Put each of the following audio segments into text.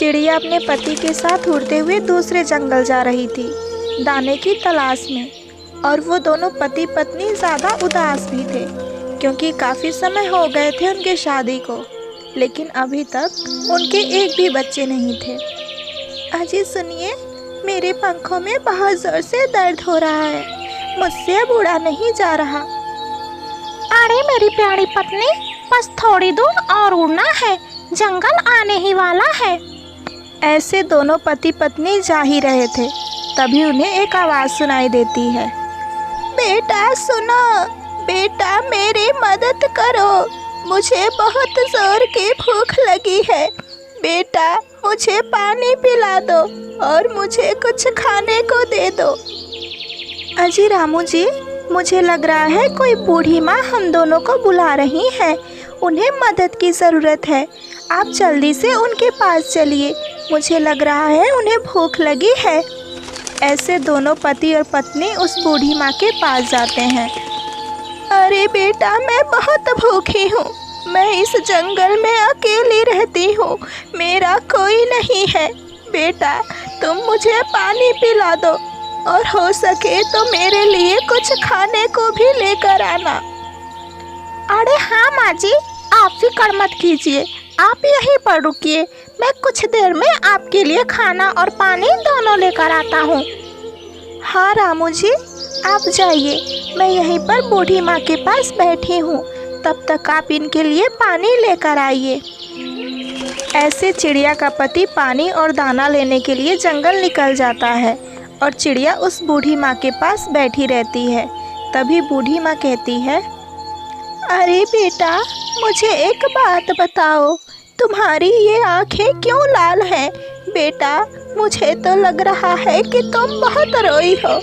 चिड़िया अपने पति के साथ उड़ते हुए दूसरे जंगल जा रही थी दाने की तलाश में, और वो दोनों पति पत्नी ज़्यादा उदास भी थे क्योंकि काफ़ी समय हो गए थे उनके शादी को, लेकिन अभी तक उनके एक भी बच्चे नहीं थे। अजी सुनिए, मेरे पंखों में बहुत ज़ोर से दर्द हो रहा है, मुझसे अब उड़ा नहीं जा रहा। अरे मेरी प्यारी पत्नी, बस थोड़ी दूर और उड़ना है, जंगल आने ही वाला है। ऐसे दोनों पति पत्नी जा ही रहे थे, तभी उन्हें एक आवाज़ सुनाई देती है। बेटा सुनो, बेटा मेरी मदद करो, मुझे बहुत ज़ोर की भूख लगी है। बेटा मुझे पानी पिला दो और मुझे कुछ खाने को दे दो। अजी रामू जी, मुझे लग रहा है कोई बूढ़ी माँ हम दोनों को बुला रही है, उन्हें मदद की ज़रूरत है। आप जल्दी से उनके पास चलिए, मुझे लग रहा है उन्हें भूख लगी है। ऐसे दोनों पति और पत्नी उस बूढ़ी माँ के पास जाते हैं। अरे बेटा, मैं बहुत भूखी हूँ, मैं इस जंगल में अकेली रहती हूँ, मेरा कोई नहीं है। बेटा तुम मुझे पानी पिला दो और हो सके तो मेरे लिए कुछ खाने को भी लेकर आना। अरे हाँ माँ जी, आप फिक्र मत कीजिए, आप यहीं पर रुकिए, मैं कुछ देर में आपके लिए खाना और पानी दोनों लेकर आता हूँ। हाँ रामू जी, आप जाइए, मैं यहीं पर बूढ़ी माँ के पास बैठी हूँ, तब तक आप इनके लिए पानी लेकर आइए। ऐसे चिड़िया का पति पानी और दाना लेने के लिए जंगल निकल जाता है और चिड़िया उस बूढ़ी माँ के पास बैठी रहती है। तभी बूढ़ी माँ कहती है, अरे बेटा, मुझे एक बात बताओ, तुम्हारी ये आंखें क्यों लाल हैं? बेटा मुझे तो लग रहा है कि तुम बहुत रोई हो।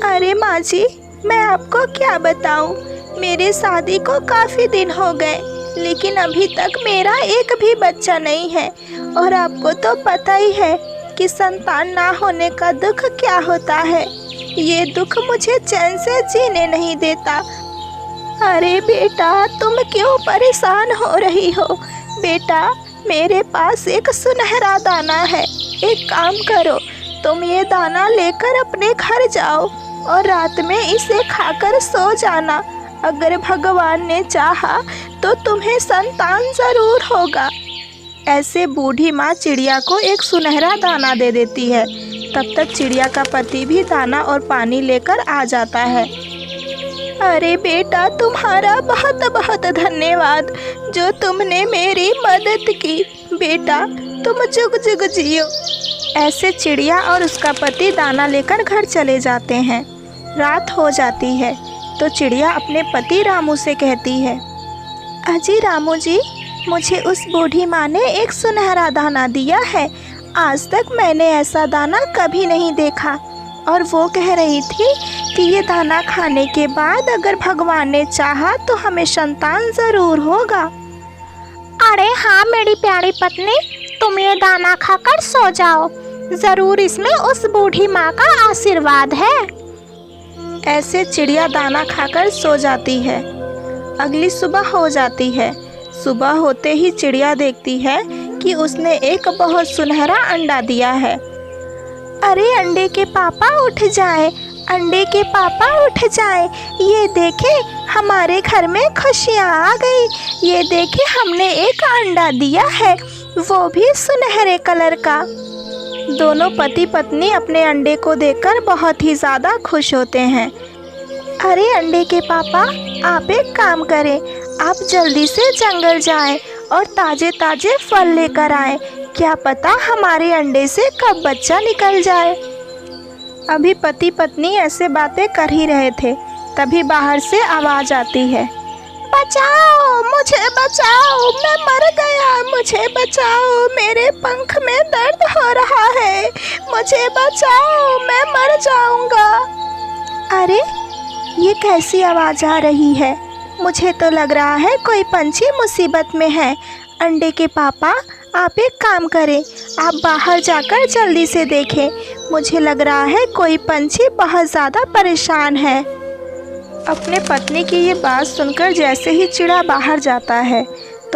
अरे माँ जी, मैं आपको क्या बताऊँ, मेरे शादी को काफ़ी दिन हो गए, लेकिन अभी तक मेरा एक भी बच्चा नहीं है, और आपको तो पता ही है कि संतान ना होने का दुख क्या होता है। ये दुख मुझे चैन से जीने नहीं देता। अरे बेटा, तुम क्यों परेशान हो रही हो? बेटा मेरे पास एक सुनहरा दाना है, एक काम करो, तुम ये दाना लेकर अपने घर जाओ और रात में इसे खाकर सो जाना। अगर भगवान ने चाहा तो तुम्हें संतान ज़रूर होगा। ऐसे बूढ़ी माँ चिड़िया को एक सुनहरा दाना दे देती है। तब तक चिड़िया का पति भी दाना और पानी लेकर आ जाता है। अरे बेटा, तुम्हारा बहुत बहुत धन्यवाद जो तुमने मेरी मदद की। बेटा तुम जुग जुग जियो। ऐसे चिड़िया और उसका पति दाना लेकर घर चले जाते हैं। रात हो जाती है तो चिड़िया अपने पति रामू से कहती है, अजी रामू जी, मुझे उस बूढ़ी माँ ने एक सुनहरा दाना दिया है, आज तक मैंने ऐसा दाना कभी नहीं देखा, और वो कह रही थी कि ये दाना खाने के बाद अगर भगवान ने चाहा तो हमें संतान ज़रूर होगा। अरे हाँ मेरी प्यारी पत्नी, तुम ये दाना खाकर सो जाओ, ज़रूर इसमें उस बूढ़ी माँ का आशीर्वाद है। ऐसे चिड़िया दाना खाकर सो जाती है। अगली सुबह हो जाती है। सुबह होते ही चिड़िया देखती है कि उसने एक बहुत सुनहरा अंडा दिया है। अरे अंडे के पापा उठ जाए, अंडे के पापा उठ जाए, ये देखे हमारे घर में खुशियाँ आ गई, ये देखे हमने एक अंडा दिया है, वो भी सुनहरे कलर का। दोनों पति पत्नी अपने अंडे को देखकर बहुत ही ज़्यादा खुश होते हैं। अरे अंडे के पापा, आप एक काम करें, आप जल्दी से जंगल जाएं और ताज़े ताज़े फल लेकर आएं, क्या पता हमारे अंडे से कब बच्चा निकल जाए। अभी पति पत्नी ऐसे बातें कर ही रहे थे, तभी बाहर से आवाज़ आती है, बचाओ मुझे, बचाओ, मैं मर गया, मुझे बचाओ, मेरे पंख में दर्द हो रहा है, मुझे बचाओ, मैं मर जाऊंगा। अरे ये कैसी आवाज़ आ रही है? मुझे तो लग रहा है कोई पंछी मुसीबत में है। अंडे के पापा, आप एक काम करें, आप बाहर जाकर जल्दी से देखें, मुझे लग रहा है कोई पंछी बहुत ज़्यादा परेशान है। अपने पत्नी की ये बात सुनकर जैसे ही चिड़ा बाहर जाता है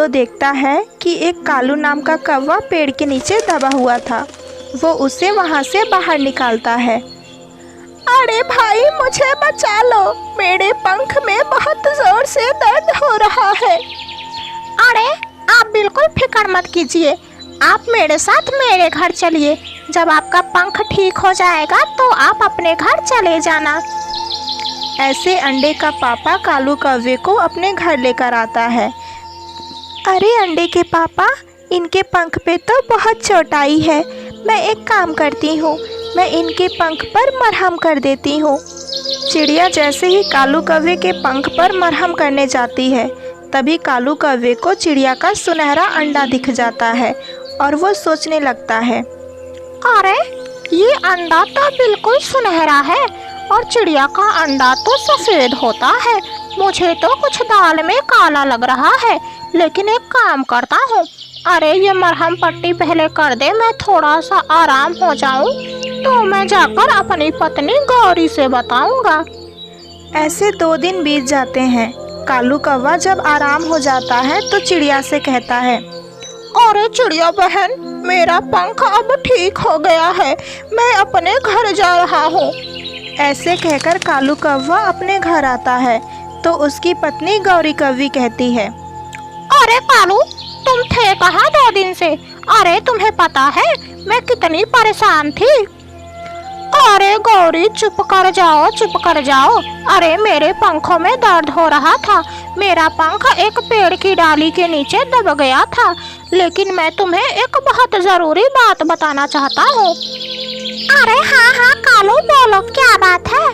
तो देखता है कि एक कालू नाम का कौवा पेड़ के नीचे दबा हुआ था। वो उसे वहाँ से बाहर निकालता है। अरे भाई, मुझे बचा लो, मेरे पंख में बहुत जोर से दर्द हो रहा है। अरे आप बिल्कुल फिक्र मत कीजिए, आप मेरे साथ मेरे घर चलिए। जब आपका पंख ठीक हो जाएगा तो आप अपने घर चले जाना। ऐसे अंडे का पापा कालू कौवे को अपने घर लेकर आता है। अरे अंडे के पापा, इनके पंख पे तो बहुत चोट आई है। मैं एक काम करती हूँ, मैं इनके पंख पर मरहम कर देती हूँ। चिड़िया जैसे ही कालू कौवे के पंख पर मरहम करने जाती है, तभी कालू कौवे को चिड़िया का सुनहरा अंडा दिख जाता है और वो सोचने लगता है, अरे ये अंडा तो बिल्कुल सुनहरा है और चिड़िया का अंडा तो सफ़ेद होता है। मुझे तो कुछ दाल में काला लग रहा है, लेकिन एक काम करता हूँ। अरे ये मरहम पट्टी पहले कर दे, मैं थोड़ा सा आराम हो जाऊँ, तो मैं जाकर अपनी पत्नी गौरी से बताऊँगा। ऐसे 2 दिन बीत जाते हैं। कालू कौवा जब आराम हो जाता है तो चिड़िया से कहता है, अरे चिड़िया बहन, मेरा पंख अब ठीक हो गया है, मैं अपने घर जा रहा हूँ। ऐसे कहकर कालू कौवा अपने घर आता है तो उसकी पत्नी गौरी कौवी कहती है, अरे कालू, तुम थे कहाँ 2 दिन से? अरे तुम्हें पता है मैं कितनी परेशान थी। अरे गौरी, चुप कर जाओ, चुप कर जाओ। अरे मेरे पंखों में दर्द हो रहा था, मेरा पंख एक पेड़ की डाली के नीचे दब गया था। लेकिन मैं तुम्हें एक बहुत ज़रूरी बात बताना चाहता हूँ। अरे हाँ हाँ कालू, बोलो क्या बात है?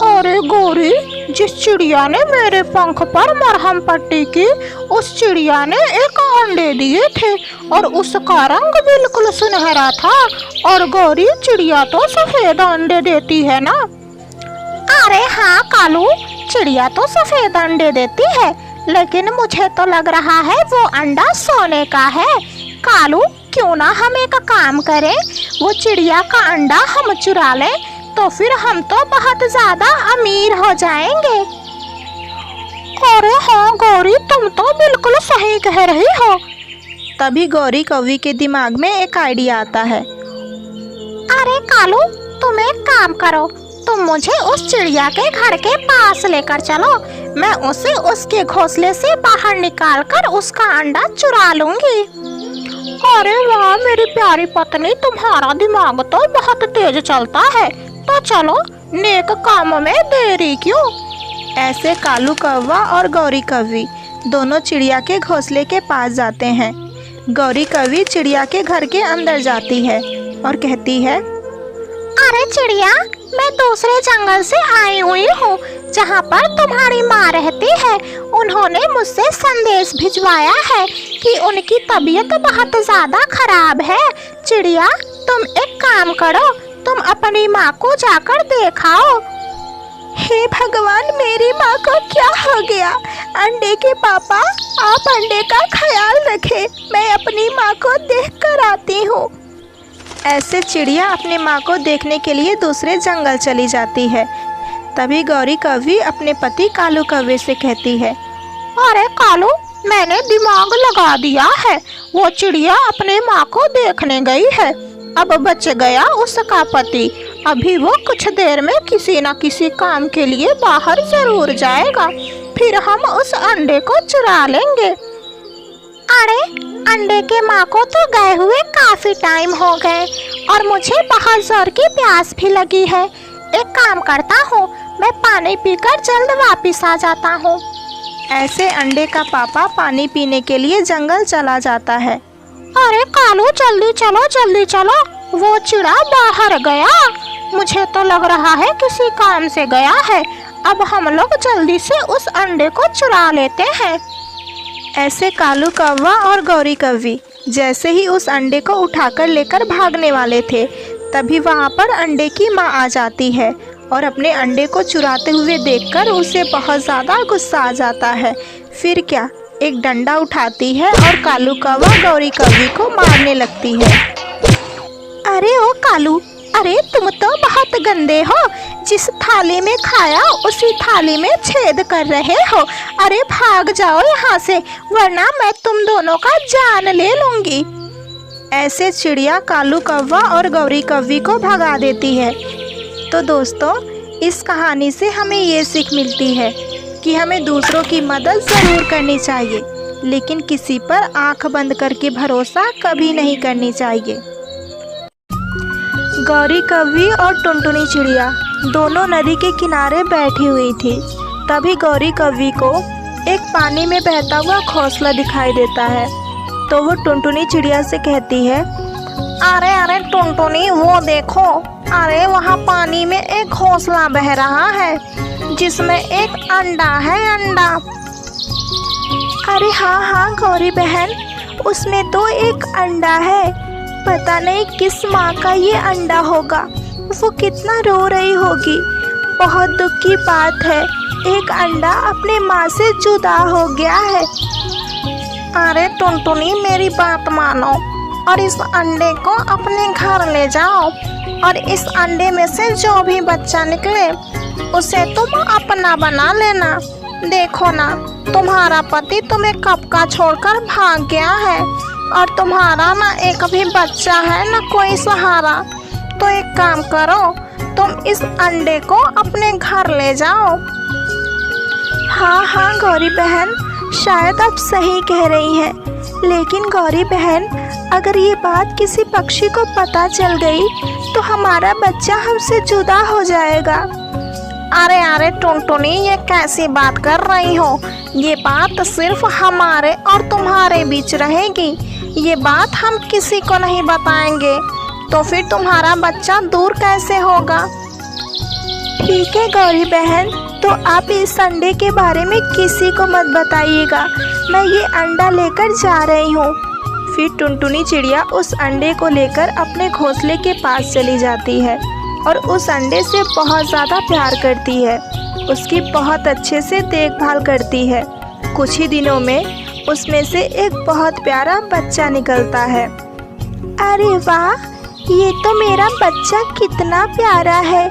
अरे गौरी, जिस चिड़िया ने मेरे पंख पर मरहम पट्टी की, उस चिड़िया ने एक अंडे दिए थे और उसका रंग बिल्कुल सुनहरा था। और गौरी, चिड़िया तो सफ़ेद अंडे देती है ना? अरे हाँ कालू, चिड़िया तो सफ़ेद अंडे देती है, लेकिन मुझे तो लग रहा है वो अंडा सोने का है। कालू, क्यों ना हम एक काम करें, वो चिड़िया का अंडा हम चुरा लें, तो फिर हम तो बहुत ज़्यादा अमीर हो जाएंगे। अरे हाँ गौरी, तुम तो बिल्कुल सही कह रही हो। तभी गौरी कौवी के दिमाग में एक आइडिया आता है। अरे कालू, तुम एक काम करो, तुम मुझे उस चिड़िया के घर के पास लेकर चलो। मैं उसे उसके घोंसले से बाहर निकालकर उसका अंडा चुरा लूंगी। अरे वाह मेरी प्यारी पत्नी, तुम्हारा दिमाग तो बहुत तेज चलता है। तो चलो, नेक काम में देरी क्यों? ऐसे कालू कौवा और गौरी कौवी दोनों चिड़िया के घोंसले के पास जाते हैं। गौरी कौवी चिड़िया के घर के अंदर जाती है और कहती है, अरे चिड़िया, मैं दूसरे जंगल से आई हुई हूँ, जहाँ पर तुम्हारी माँ रहती है। उन्होंने मुझसे संदेश भिजवाया है कि उनकी तबीयत बहुत ज़्यादा खराब है। चिड़िया, तुम एक काम करो, तुम अपनी माँ को जाकर देखाओ। हे भगवान, मेरी माँ को क्या हो गया? अंडे के पापा, आप अंडे का ख्याल रखें, मैं अपनी माँ को देख कर आती हूँ। ऐसे चिड़िया अपने माँ को देखने के लिए दूसरे जंगल चली जाती है। तभी गौरी कौवी अपने पति कालू कौवे से कहती है, अरे कालू, मैंने दिमाग लगा दिया है, वो चिड़िया अपने माँ को देखने गई है। अब बच गया उसका पति, अभी वो कुछ देर में किसी न किसी काम के लिए बाहर जरूर जाएगा, फिर हम उस अंडे को चुरा लेंगे। अरे अंडे के माँ को तो गए हुए काफी टाइम हो गए और मुझे बहुत जोर की प्यास भी लगी है। एक काम करता हूँ, मैं पानी पीकर जल्द वापस आ जाता हूँ। ऐसे अंडे का पापा पानी पीने के लिए जंगल चला जाता है। अरे कालू, जल्दी चलो, जल्दी चलो, वो चिड़ा बाहर गया। मुझे तो लग रहा है किसी काम से गया है। अब हम लोग जल्दी से उस अंडे को चुरा लेते हैं। ऐसे कालू कौवा और गौरी कौवी जैसे ही उस अंडे को उठाकर लेकर भागने वाले थे, तभी वहाँ पर अंडे की माँ आ जाती है और अपने अंडे को चुराते हुए देखकर उसे बहुत ज़्यादा गुस्सा आ जाता है। फिर क्या, एक डंडा उठाती है और कालू कौवा गौरी कौवी को मारने लगती है। अरे ओ कालू, अरे तुम तो बहुत गंदे हो, जिस थाली में खाया उसी थाली में छेद कर रहे हो। अरे भाग जाओ यहाँ से, वरना मैं तुम दोनों का जान ले लूंगी। ऐसे चिड़िया कालू कौवा और गौरी कौवी को भगा देती है। तो दोस्तों, इस कहानी से हमें ये सीख मिलती है कि हमें दूसरों की मदद ज़रूर करनी चाहिए, लेकिन किसी पर आंख बंद करके भरोसा कभी नहीं करनी चाहिए। गौरी कौवी और टुनटुनी चिड़िया दोनों नदी के किनारे बैठी हुई थी। तभी गौरी कौवी को एक पानी में बहता हुआ घोंसला दिखाई देता है। तो वो टुनटुनी चिड़िया से कहती है, अरे अरे टुनटुनी, वो देखो, अरे वहाँ पानी में एक घोंसला बह रहा है जिसमें एक अंडा है, अंडा। अरे हाँ हाँ गौरी बहन, उसमें तो एक अंडा है। पता नहीं किस माँ का ये अंडा होगा, वो कितना रो रही होगी। बहुत दुख की बात है, एक अंडा अपने माँ से जुदा हो गया है। अरे टुनटुनी, मेरी बात मानो और इस अंडे को अपने घर ले जाओ, और इस अंडे में से जो भी बच्चा निकले उसे तुम अपना बना लेना। देखो ना, तुम्हारा पति तुम्हें कब का छोड़कर भाग गया है, और तुम्हारा ना एक भी बच्चा है, ना कोई सहारा। तो एक काम करो, तुम इस अंडे को अपने घर ले जाओ। हाँ हाँ गौरी बहन, शायद आप सही कह रही हैं, लेकिन गौरी बहन, अगर ये बात किसी पक्षी को पता चल गई तो हमारा बच्चा हमसे जुदा हो जाएगा। अरे अरे टुनटुनी, ये कैसी बात कर रही हो? ये बात सिर्फ हमारे और तुम्हारे बीच रहेगी, ये बात हम किसी को नहीं बताएंगे। तो फिर तुम्हारा बच्चा दूर कैसे होगा? ठीक है गौरी बहन, तो आप इस अंडे के बारे में किसी को मत बताइएगा, मैं ये अंडा लेकर जा रही हूँ। फिर टुनटुनी चिड़िया उस अंडे को लेकर अपने घोंसले के पास चली जाती है और उस अंडे से बहुत ज़्यादा प्यार करती है, उसकी बहुत अच्छे से देखभाल करती है। कुछ ही दिनों में उसमें से एक बहुत प्यारा बच्चा निकलता है। अरे वाह, ये तो मेरा बच्चा कितना प्यारा है।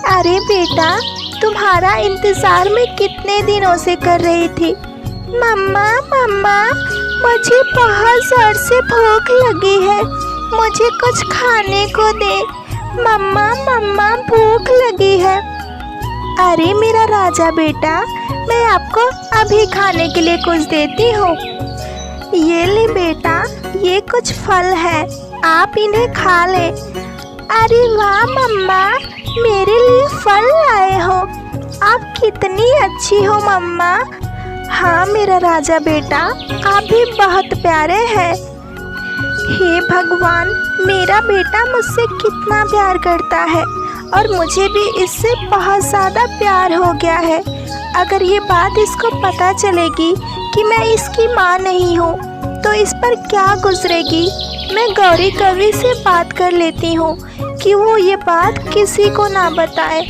अरे बेटा, तुम्हारा इंतज़ार मैं कितने दिनों से कर रही थी। मम्मा मम्मा, मुझे बहुत ज़ोर से भूख लगी है, मुझे कुछ खाने को दे। मम्मा मम्मा, भूख लगी है। अरे मेरा राजा बेटा, मैं आपको अभी खाने के लिए कुछ देती हूँ। ये ले बेटा, ये कुछ फल है, आप इन्हें खा लें। अरे वाह मम्मा, मेरे लिए फल लाए हो, आप कितनी अच्छी हो मम्मा। हाँ मेरा राजा बेटा, आप भी बहुत प्यारे हैं। हे भगवान, मेरा बेटा मुझसे कितना प्यार करता है और मुझे भी इससे बहुत ज़्यादा प्यार हो गया है। अगर ये बात इसको पता चलेगी कि मैं इसकी माँ नहीं हूँ तो इस पर क्या गुजरेगी। मैं गौरी कौवी से बात कर लेती हूँ कि वो ये बात किसी को ना बताए,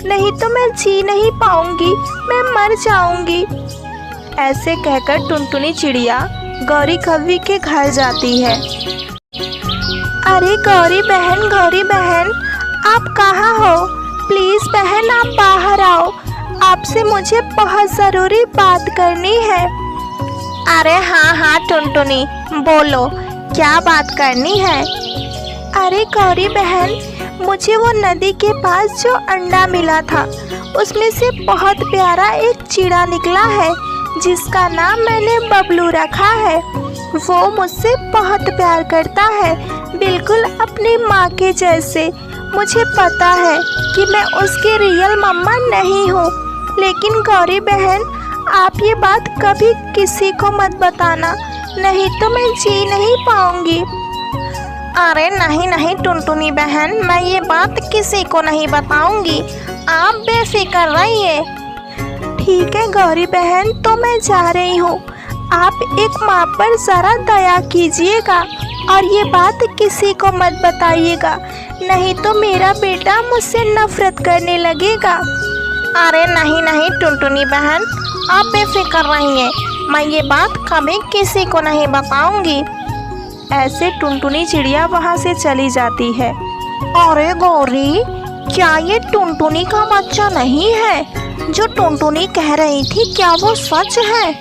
नहीं तो मैं जी नहीं पाऊँगी, मैं मर जाऊँगी। ऐसे कहकर टुनटुनी चिड़िया गौरी कौवी के घर जाती है। अरे गौरी बहन, आप कहाँ हो? प्लीज़ बहन, आप बाहर आओ, आपसे मुझे बहुत ज़रूरी बात करनी है। अरे हाँ हाँ टुनटुनी, बोलो, क्या बात करनी है? अरे गौरी बहन, मुझे वो नदी के पास जो अंडा मिला था उसमें से बहुत प्यारा एक चिड़ा निकला है जिसका नाम मैंने बबलू रखा है। वो मुझसे बहुत प्यार करता है, बिल्कुल अपनी माँ के जैसे। मुझे पता है कि मैं उसकी रियल मम्मा नहीं हूँ, लेकिन गौरी बहन, आप ये बात कभी किसी को मत बताना, नहीं तो मैं जी नहीं पाऊँगी। अरे नहीं टुनटुनी बहन, मैं ये बात किसी को नहीं बताऊँगी, आप बेफिक्र रहिए। ठीक है गौरी बहन, तो मैं जा रही हूँ। आप एक माँ पर ज़रा दया कीजिएगा और ये बात किसी को मत बताइएगा, नहीं तो मेरा बेटा मुझसे नफरत करने लगेगा। अरे नहीं टुनटुनी बहन, आप बेफिक्र रहिए, मैं ये बात कभी किसी को नहीं बताऊंगी। ऐसे टुनटुनी चिड़िया वहाँ से चली जाती है। अरे गौरी, क्या ये टुनटुनी का बच्चा नहीं है? जो टुनटुनी कह रही थी क्या वो सच है?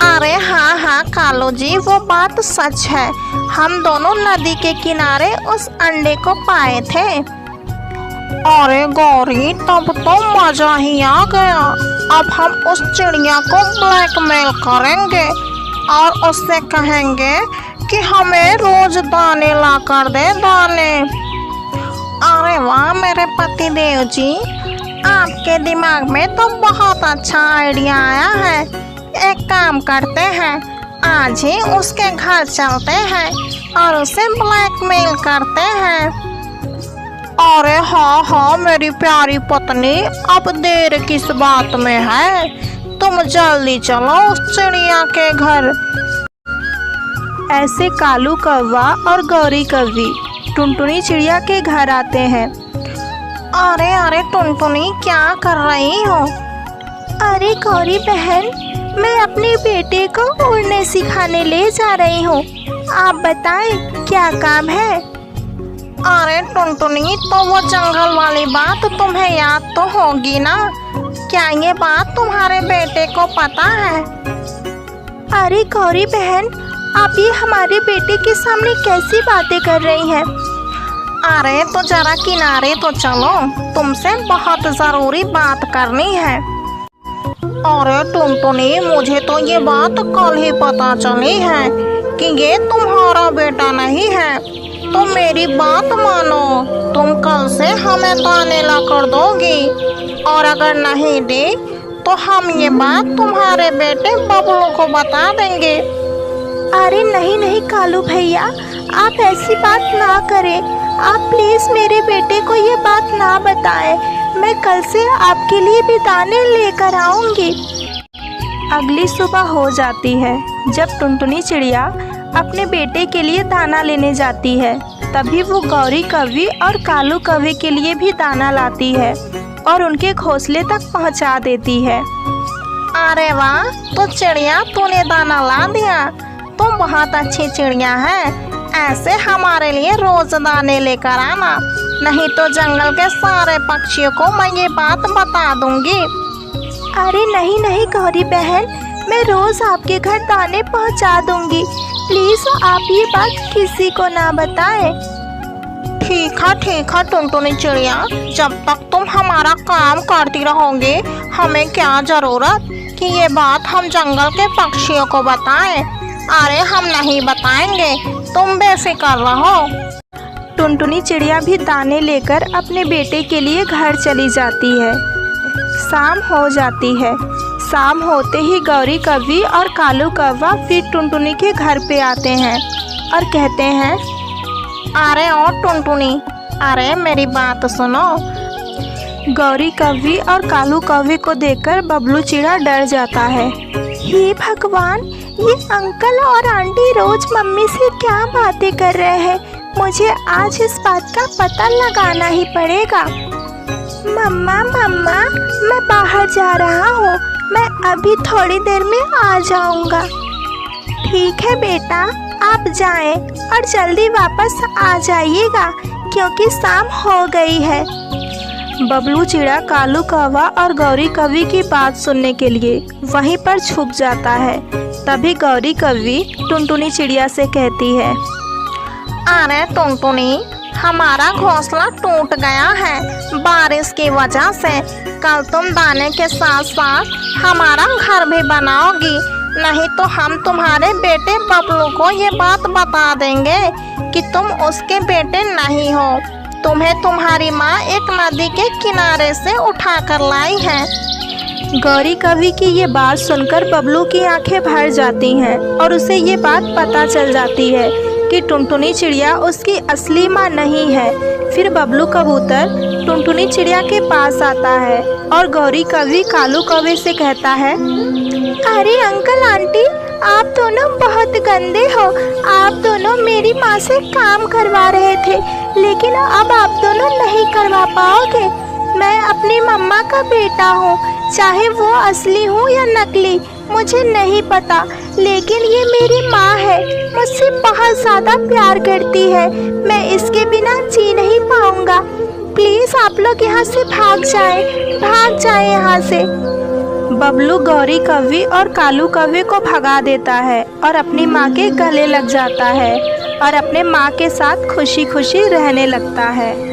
अरे हाँ हाँ कालू जी, वो बात सच है। हम दोनों नदी के किनारे उस अंडे को पाए थे। अरे गौरी, तब तो मजा ही आ गया। अब हम उस चिड़िया को ब्लैकमेल करेंगे और उससे कहेंगे कि हमें रोज दाने ला कर दे, दाने। अरे वाह मेरे पति देव जी, आपके दिमाग में तो बहुत अच्छा आइडिया आया है। एक काम करते हैं, आज ही उसके घर चलते हैं और उसे ब्लैकमेल करते हैं। अरे हाँ हाँ मेरी प्यारी पत्नी, अब देर किस बात में है? तुम जल्दी चलो उस चिड़िया के घर। ऐसे कालू कौवा और गौरी कौवी टुनटुनी चिड़िया के घर आते हैं। अरे अरे टुनटुनी, क्या कर रही हो? अरे गौरी बहन, मैं अपने बेटे को उड़ने सिखाने ले जा रही हूँ। आप बताएं क्या काम है? अरे टुनटुनी, तो वो जंगल वाली बात तुम्हें याद तो होगी ना? क्या ये बात तुम्हारे बेटे को पता है? अरे गौरी बहन, आप ये हमारे बेटे के सामने कैसी बातें कर रही हैं? अरे तो जरा किनारे तो चलो, तुमसे बहुत जरूरी बात करनी है। अरे टुनटुनी, मुझे तो ये बात कल ही पता चली है कि ये तुम्हारा बेटा नहीं है। तो मेरी बात मानो, तुम कल से हमें दाने ला कर दोगी, और अगर नहीं दी तो हम ये बात तुम्हारे बेटे बबलू को बता देंगे। अरे नहीं नहीं कालू भैया, आप ऐसी बात ना करें। आप प्लीज़ मेरे बेटे को ये बात ना बताएं। मैं कल से आपके लिए भी दाने लेकर आऊँगी। अगली सुबह हो जाती है। जब टुनटुनी चिड़िया अपने बेटे के लिए दाना लेने जाती है, तभी वो गौरी कौवी और कालू कौवे के लिए भी दाना लाती है और उनके घोंसले तक पहुंचा देती है। अरे वाह, तो चिड़िया तूने दाना ला दिया। तुम बहुत अच्छी चिड़िया है। ऐसे हमारे लिए रोज दाने लेकर आना, नहीं तो जंगल के सारे पक्षियों को मैं ये बात बता दूंगी। अरे नहीं नहीं गौरी बहन, मैं रोज़ आपके घर दाने पहुंचा दूंगी। प्लीज़ आप ये बात किसी को ना बताएं। ठीक है टुनटुनी चिड़िया, जब तक तुम हमारा काम करती रहोगे, हमें क्या ज़रूरत कि ये बात हम जंगल के पक्षियों को बताएं। अरे हम नहीं बताएंगे, तुम बेफिक्र रहो। टुनटुनी चिड़िया भी दाने लेकर अपने बेटे के लिए घर चली जाती है। शाम हो जाती है। शाम होते ही गौरी कौवी और कालू कौवा फिर टुनटुनी के घर पे आते हैं और कहते हैं, अरे ओ टुनटुनी, अरे मेरी बात सुनो। गौरी कौवी और कालू कौवे को देखकर बबलू चिड़ा डर जाता है। हे भगवान, ये अंकल और आंटी रोज मम्मी से क्या बातें कर रहे हैं? मुझे आज इस बात का पता लगाना ही पड़ेगा। मम्मा मम्मा, मैं बाहर जा रहा हूँ, मैं अभी थोड़ी देर में आ जाऊँगा। ठीक है बेटा, आप जाएं और जल्दी वापस आ जाइएगा क्योंकि शाम हो गई है। बबलू चिड़ा कालू कौवा और गौरी कौवी की बात सुनने के लिए वहीं पर छुप जाता है। तभी गौरी कौवी टुनटुनी चिड़िया से कहती है, अरे टुनटुनी, हमारा घोंसला टूट गया है बारिश की वजह से। कल तुम दाने के साथ साथ हमारा घर भी बनाओगी, नहीं तो हम तुम्हारे बेटे बबलू को ये बात बता देंगे कि तुम उसके बेटे नहीं हो। तुम्हें तुम्हारी माँ एक नदी के किनारे से उठा कर लाई है। गौरी कौवी की ये बात सुनकर बबलू की आंखें भर जाती हैं और उसे ये बात पता चल जाती है कि टुनटुनी चिड़िया उसकी असली माँ नहीं है। फिर बबलू कबूतर टुनटुनी चिड़िया के पास आता है और गौरी कौवी कालू कौवे से कहता है, अरे अंकल आंटी, आप दोनों बहुत गंदे हो। आप दोनों मेरी माँ से काम करवा रहे थे, लेकिन अब आप दोनों नहीं करवा पाओगे। मैं अपनी मम्मा का बेटा हूँ, चाहे वो असली हो या नकली मुझे नहीं पता, लेकिन ये मेरी माँ है, मुझसे बहुत ज़्यादा प्यार करती है। मैं इसके बिना जी नहीं पाऊँगा। प्लीज़ आप लोग यहाँ से भाग जाए यहाँ से। बबलू गौरी कौवी और कालू कौवे को भगा देता है और अपनी माँ के गले लग जाता है और अपने माँ के साथ खुशी खुशी रहने लगता है।